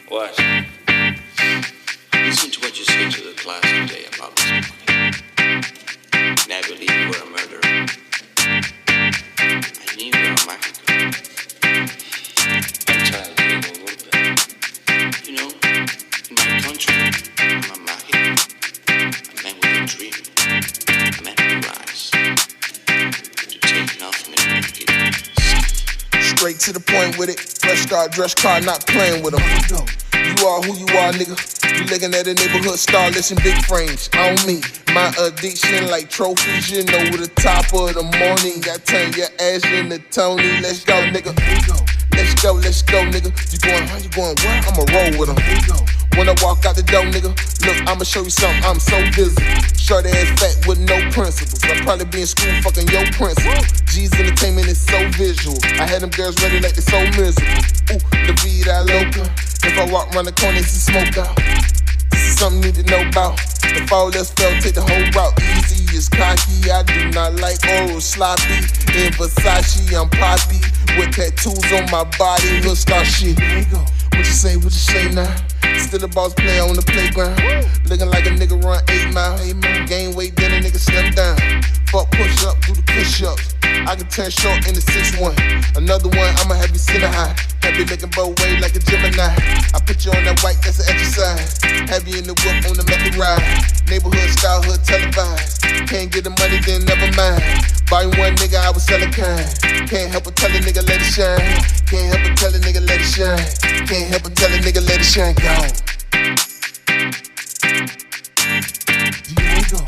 What? Listen to what you said to the class today about this money. And I believe you were a murderer. I knew you were a Mexican. I'm tired of being a little bit. You know, in my country, I'm a Mexican. A man with a dream. A man who rise. To take nothing and make it. Straight to the point with it. Fresh start, dress car, not playing with them. You are who you are, nigga. You looking at a neighborhood star, listen, big frames on me. My addiction like trophies, you know, with the top of the morning. I turn your ass into Tony. Let's go, nigga. Let's go, nigga. You going where? I'ma roll with them. When I walk out the door, nigga, look, I'ma show you something, I'm so visible. Short ass fat with no principles. I'll probably be in school fucking your principal. G's entertainment is so visual. I had them girls ready like they so miserable. Ooh, the vida loca. If I walk around the corner, it's a smoke out. This is something you need to know about. If all else fell, take the whole route. Easy is cocky, I do not like oral sloppy. In Versace, I'm poppy. With tattoos on my body, hood star shit. What you say now? Still a boss player on the playground. Looking like a nigga run 8 miles. Gain weight, then a nigga slim down. Fuck push up, do the push ups. I can turn short into 6'1". Another one, I'ma have you sitting high. Have you looking both ways like a Gemini. I put you on that white, that's an exercise. Have you in the whip on the method ride. Neighborhood style, hood televised. Can't get the money, then never mind. Buy one nigga, I was selling kind. Can't help but tell a nigga let it shine. Can't help but tell a nigga let it shine. Can't help but tell a nigga let it shine. Gone. Diego.